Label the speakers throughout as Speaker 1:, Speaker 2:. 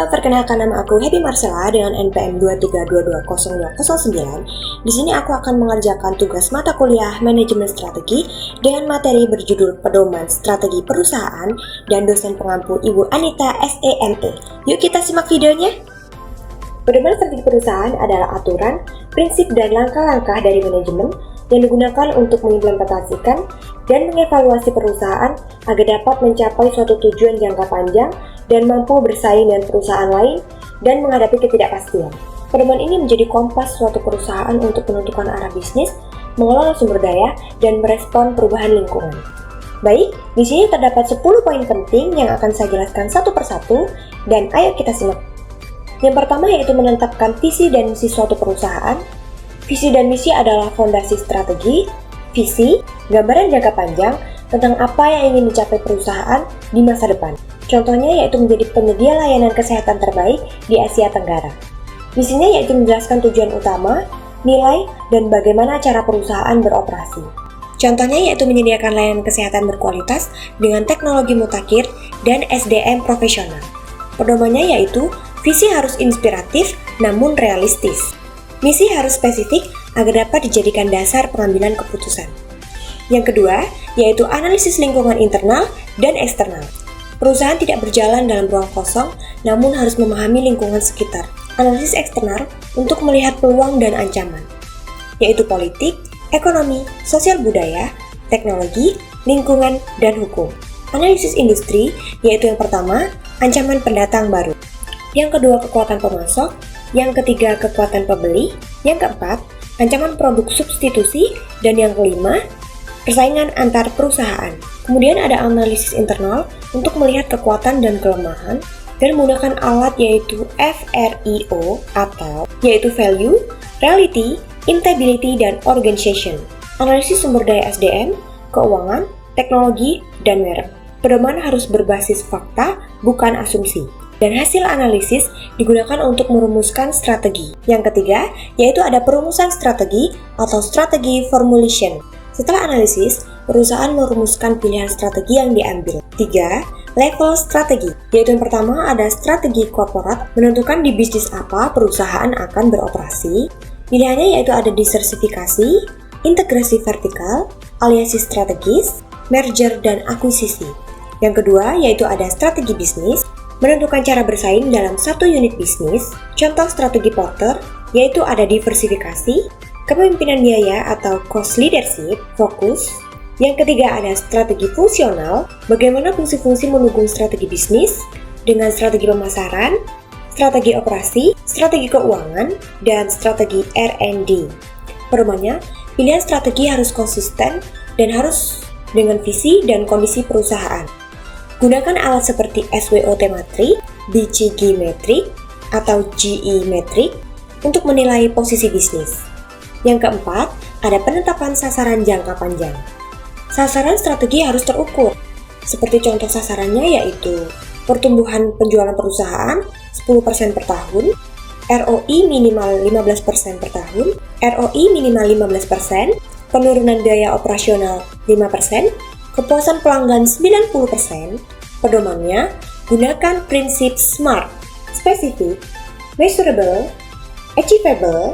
Speaker 1: perkenalkan nama aku Happy Marcella dengan NPM 232202009. Di sini aku akan mengerjakan tugas mata kuliah Manajemen Strategi dengan materi berjudul Pedoman Strategi Perusahaan dan dosen pengampu Ibu Anita SEME. Yuk kita simak videonya. Pedoman strategi perusahaan adalah aturan, prinsip, dan langkah-langkah dari manajemen yang digunakan untuk mengimplementasikan dan mengevaluasi perusahaan agar dapat mencapai suatu tujuan jangka panjang dan mampu bersaing dengan perusahaan lain dan menghadapi ketidakpastian. Pedoman ini menjadi kompas suatu perusahaan untuk menentukan arah bisnis, mengelola sumber daya, dan merespon perubahan lingkungan. Baik, di sini terdapat 10 poin penting yang akan saya jelaskan satu persatu, dan ayo kita simak. Yang pertama yaitu menetapkan visi dan misi suatu perusahaan. Visi dan misi adalah fondasi strategi. Visi, gambaran jangka panjang tentang apa yang ingin dicapai perusahaan di masa depan. Contohnya yaitu menjadi penyedia layanan kesehatan terbaik di Asia Tenggara. Misinya yaitu menjelaskan tujuan utama, nilai, dan bagaimana cara perusahaan beroperasi. Contohnya yaitu menyediakan layanan kesehatan berkualitas dengan teknologi mutakhir dan SDM profesional. Pedomannya yaitu visi harus inspiratif namun realistis. Misi harus spesifik agar dapat dijadikan dasar pengambilan keputusan. Yang kedua, yaitu analisis lingkungan internal dan eksternal. Perusahaan tidak berjalan dalam ruang kosong, namun harus memahami lingkungan sekitar. Analisis eksternal untuk melihat peluang dan ancaman, yaitu politik, ekonomi, sosial budaya, teknologi, lingkungan, dan hukum. Analisis industri, yaitu yang pertama, ancaman pendatang baru. Yang kedua, kekuatan pemasok. Yang ketiga, kekuatan pembeli. Yang keempat, ancaman produk substitusi. Dan yang kelima, persaingan antar perusahaan. Kemudian ada analisis internal untuk melihat kekuatan dan kelemahan dan menggunakan alat yaitu FRIO atau yaitu Value, Reality, Integrity, dan Organization. Analisis sumber daya SDM, keuangan, teknologi, dan merek. Pedoman harus berbasis fakta, bukan asumsi. Dan hasil analisis digunakan untuk merumuskan strategi. Yang ketiga, yaitu ada perumusan strategi atau strategi formulation. Setelah analisis, perusahaan merumuskan pilihan strategi yang diambil. 3. Level strategi, yaitu yang pertama ada strategi korporat, menentukan di bisnis apa perusahaan akan beroperasi. Pilihannya yaitu ada diversifikasi, integrasi vertikal, aliansi strategis, merger, dan akuisisi. Yang kedua yaitu ada strategi bisnis, menentukan cara bersaing dalam satu unit bisnis. Contoh strategi Porter yaitu ada diversifikasi, kepemimpinan biaya atau cost leadership, fokus. Yang ketiga ada strategi fungsional, bagaimana fungsi-fungsi mendukung strategi bisnis dengan strategi pemasaran, strategi operasi, strategi keuangan, dan strategi R&D. Pedomannya, pilihan strategi harus konsisten dan harus dengan visi dan kondisi perusahaan. Gunakan alat seperti SWOT Matrix, BCG Matrix, atau GE Matrix untuk menilai posisi bisnis. Yang keempat, ada penetapan sasaran jangka panjang. Sasaran strategi harus terukur. Seperti contoh sasarannya yaitu pertumbuhan penjualan perusahaan 10% per tahun, ROI minimal 15% per tahun, ROI minimal 15%, penurunan biaya operasional 5%, kepuasan pelanggan 90%. Pedomannya, gunakan prinsip SMART, spesifik, measurable, achievable,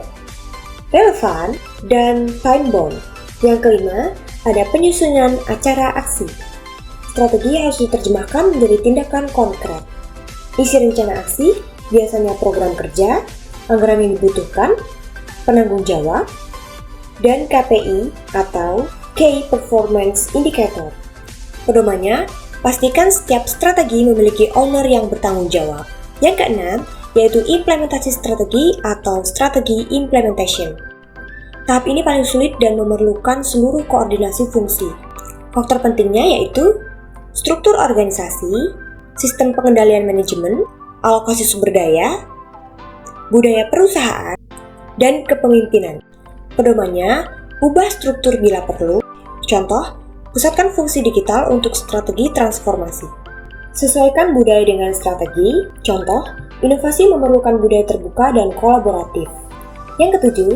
Speaker 1: relevant, dan time-bound. Yang kelima, ada penyusunan acara aksi. Strategi harus diterjemahkan menjadi tindakan konkret. Isi rencana aksi biasanya program kerja, anggaran yang dibutuhkan, penanggung jawab, dan KPI atau Key Performance Indicator. Pedomannya, pastikan setiap strategi memiliki owner yang bertanggung jawab. Yang keenam, yaitu implementasi strategi atau strategi implementation. Tahap ini paling sulit dan memerlukan seluruh koordinasi fungsi. Faktor pentingnya yaitu struktur organisasi, sistem pengendalian manajemen, alokasi sumber daya, budaya perusahaan, dan kepemimpinan. Pedomannya, ubah struktur bila perlu. Contoh, pusatkan fungsi digital untuk strategi transformasi. Sesuaikan budaya dengan strategi. Contoh, inovasi memerlukan budaya terbuka dan kolaboratif. Yang ketujuh,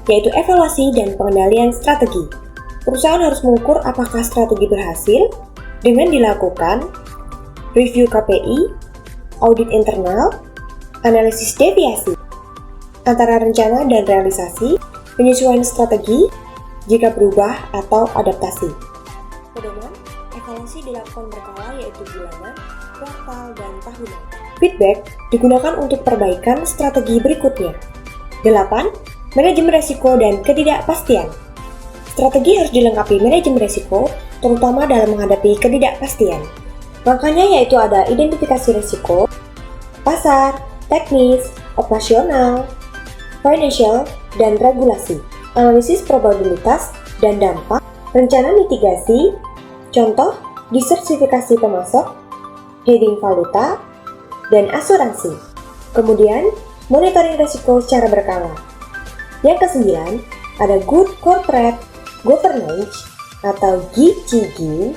Speaker 1: yaitu evaluasi dan pengendalian strategi. Perusahaan harus mengukur apakah strategi berhasil dengan dilakukan review KPI, audit internal, analisis deviasi antara rencana dan realisasi, penyesuaian strategi jika berubah atau adaptasi. Pedoman, evaluasi dilakukan berkala yaitu bulanan, kuartal, dan tahunan. Feedback digunakan untuk perbaikan strategi berikutnya. 8. Manajemen resiko dan ketidakpastian. Strategi harus dilengkapi manajemen resiko, terutama dalam menghadapi ketidakpastian. Langkahnya yaitu ada identifikasi risiko, pasar, teknis, operasional, financial, dan regulasi, analisis probabilitas dan dampak, rencana mitigasi, contoh, diversifikasi pemasok, hedging valuta, dan asuransi. Kemudian, monitoring risiko secara berkala. Yang ke-9, ada Good Corporate Governance atau GCG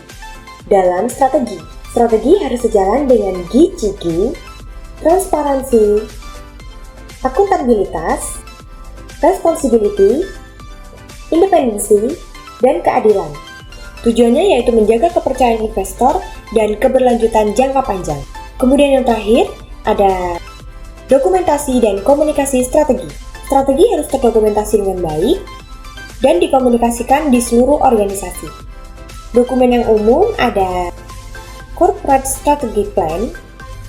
Speaker 1: dalam strategi. Strategi harus sejalan dengan GCG, transparansi, akuntabilitas, responsibility, independensi, dan keadilan. Tujuannya yaitu menjaga kepercayaan investor dan keberlanjutan jangka panjang. Kemudian yang terakhir, ada dokumentasi dan komunikasi strategi. Strategi harus terdokumentasi dengan baik dan dikomunikasikan di seluruh organisasi. Dokumen yang umum ada Corporate Strategy Plan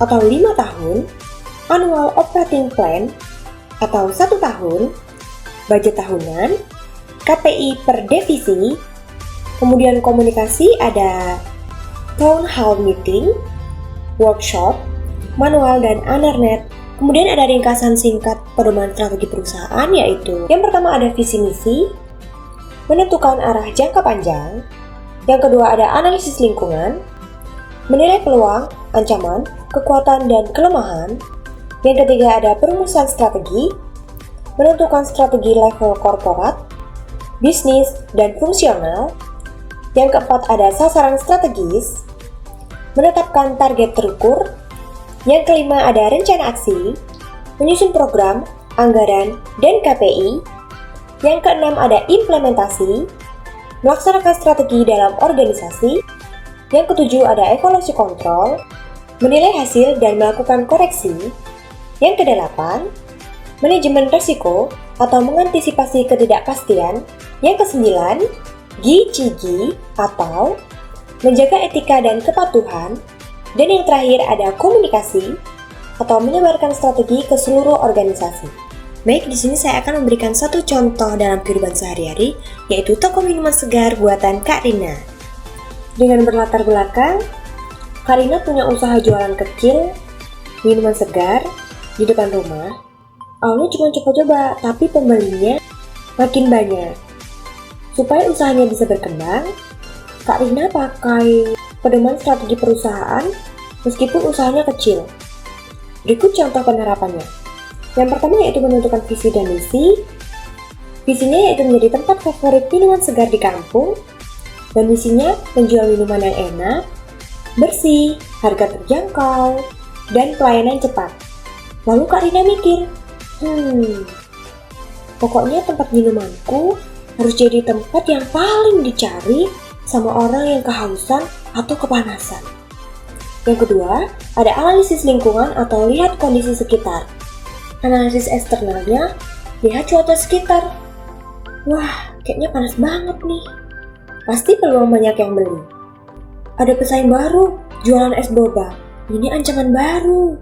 Speaker 1: atau 5 tahun, Annual Operating Plan atau 1 tahun, budget tahunan, KPI per divisi, kemudian komunikasi ada Town Hall Meeting, workshop, manual, dan anernet. Kemudian ada ringkasan singkat pedoman strategi perusahaan yaitu yang pertama ada visi misi, menentukan arah jangka panjang, yang kedua ada analisis lingkungan, menilai peluang, ancaman, kekuatan, dan kelemahan, yang ketiga ada perumusan strategi, menentukan strategi level korporat, bisnis, dan fungsional, yang keempat ada sasaran strategis, menetapkan target terukur, yang kelima ada rencana aksi, menyusun program, anggaran, dan KPI, yang keenam ada implementasi, melaksanakan strategi dalam organisasi, yang ketujuh ada evaluasi kontrol, menilai hasil dan melakukan koreksi, yang kedelapan, manajemen risiko atau mengantisipasi ketidakpastian, yang kesembilan, GCG atau menjaga etika dan kepatuhan, dan yang terakhir ada komunikasi atau menyebarkan strategi ke seluruh organisasi. Baik, di sini saya akan memberikan satu contoh dalam kehidupan sehari-hari, yaitu toko minuman segar buatan Kak Rina. Dengan berlatar belakang, Kak Rina punya usaha jualan kecil minuman segar di depan rumah. Awalnya cuma coba-coba, tapi pembelinya makin banyak. Supaya usahanya bisa berkembang, Kak Rina pakai pedoman strategi perusahaan meskipun usahanya kecil. Berikut contoh penerapannya. Yang pertama yaitu menentukan visi dan misi. Visinya yaitu menjadi tempat favorit minuman segar di kampung, dan misinya menjual minuman yang enak, bersih, harga terjangkau, dan pelayanan cepat. Lalu Kak Rina mikir, pokoknya tempat minumanku harus jadi tempat yang paling dicari sama orang yang kehausan atau kepanasan. Yang kedua, ada analisis lingkungan atau lihat kondisi sekitar. Analisis eksternalnya, lihat cuaca sekitar. Wah, kayaknya panas banget nih. Pasti peluang banyak yang beli. Ada pesaing baru, jualan es boba. Ini ancaman baru.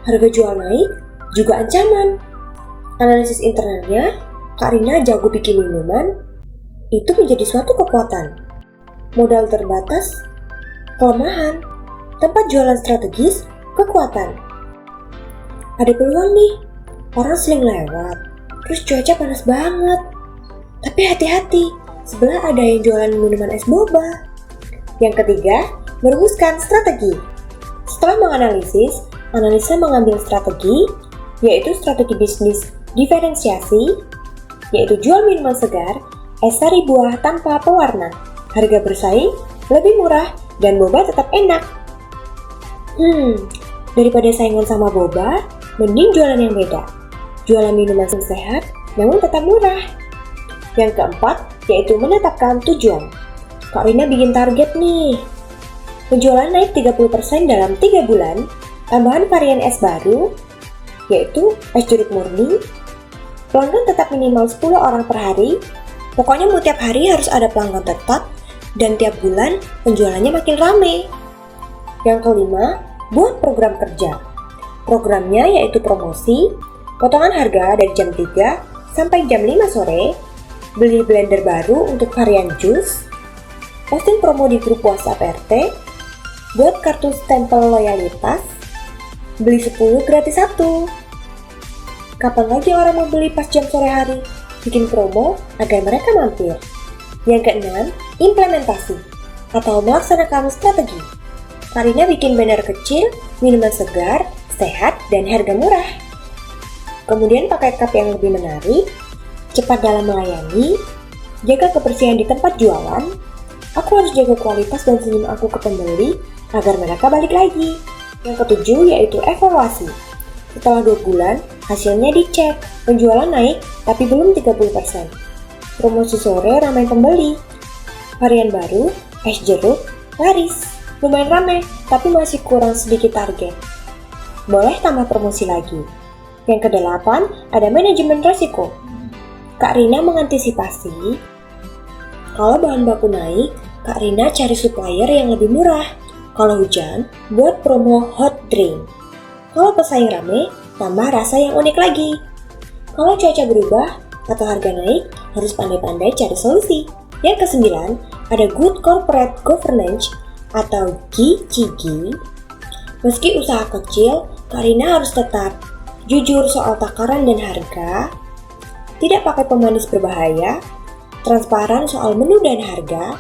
Speaker 1: Harga jual naik, juga ancaman. Analisis internalnya, Kak Rina jago bikin minuman, itu menjadi suatu kekuatan. Modal terbatas, kelemahan. Tempat jualan strategis, kekuatan. Ada peluang nih, orang sering lewat, terus cuaca panas banget. Tapi hati-hati, sebelah ada yang jualan minuman es boba. Yang ketiga, merumuskan strategi. Setelah menganalisis, analisa mengambil strategi, yaitu strategi bisnis diferensiasi, yaitu jual minuman segar, es sari buah tanpa pewarna, harga bersaing, lebih murah, dan boba tetap enak. Daripada saingan sama boba, mending jualan yang beda. Jualan minuman sehat, namun tetap murah. Yang keempat, yaitu menetapkan tujuan. Kak Rina bikin target nih. Penjualan naik 30% dalam 3 bulan, tambahan varian es baru, yaitu es jeruk murni. Pelanggan tetap minimal 10 orang per hari. Pokoknya mau tiap hari harus ada pelanggan tetap dan tiap bulan penjualannya makin rame. Yang kelima, buat program kerja. Programnya yaitu promosi, potongan harga dari jam 3 sampai jam 5 sore, beli blender baru untuk varian jus, posting promo di grup WhatsApp RT, buat kartu stempel loyalitas, beli 10 gratis 1. Kapan lagi orang mau beli pas jam sore hari? Bikin promo agar mereka mampir. Yang keenam, implementasi atau melaksanakan strategi. Karina bikin banner kecil, minuman segar, sehat, dan harga murah. Kemudian pakai cup yang lebih menarik, cepat dalam melayani, jaga kebersihan di tempat jualan. Aku harus jaga kualitas dan senyum aku ke pembeli agar mereka balik lagi. Yang ketujuh yaitu evaluasi. Setelah 2 bulan, hasilnya dicek. Penjualan naik, tapi belum 30%. Promosi sore ramai pembeli. Varian baru, es jeruk, laris. Lumayan ramai, tapi masih kurang sedikit target. Boleh tambah promosi lagi. Yang kedelapan, ada manajemen resiko. Kak Rina mengantisipasi. Kalau bahan baku naik, Kak Rina cari supplier yang lebih murah. Kalau hujan, buat promo hot drink. Kalau pesaing rame, tambah rasa yang unik lagi. Kalau cuaca berubah atau harga naik, harus pandai-pandai cari solusi. Yang kesembilan, ada good corporate governance atau GCG. Meski usaha kecil, Karina harus tetap jujur soal takaran dan harga, tidak pakai pemanis berbahaya, transparan soal menu dan harga.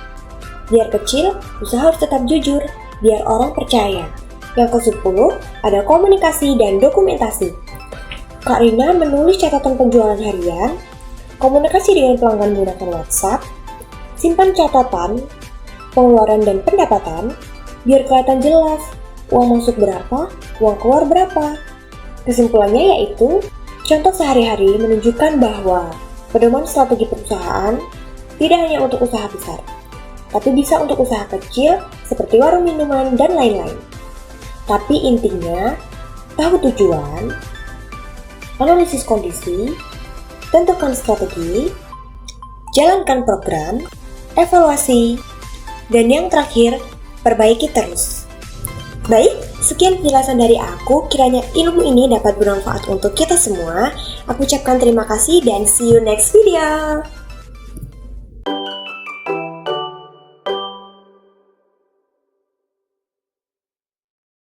Speaker 1: Biar kecil, usaha harus tetap jujur, biar orang percaya. Yang ke-10, ada komunikasi dan dokumentasi. Kak Rina menulis catatan penjualan harian, komunikasi dengan pelanggan menggunakan WhatsApp, simpan catatan, pengeluaran dan pendapatan, biar kelihatan jelas, uang masuk berapa, uang keluar berapa. Kesimpulannya yaitu, contoh sehari-hari menunjukkan bahwa pedoman strategi perusahaan tidak hanya untuk usaha besar, tapi bisa untuk usaha kecil seperti warung minuman dan lain-lain. Tapi intinya, tahu tujuan, analisis kondisi, tentukan strategi, jalankan program, evaluasi, dan yang terakhir, perbaiki terus. Baik, sekian penjelasan dari aku. Kiranya ilmu ini dapat bermanfaat untuk kita semua. Aku ucapkan terima kasih dan see you next video.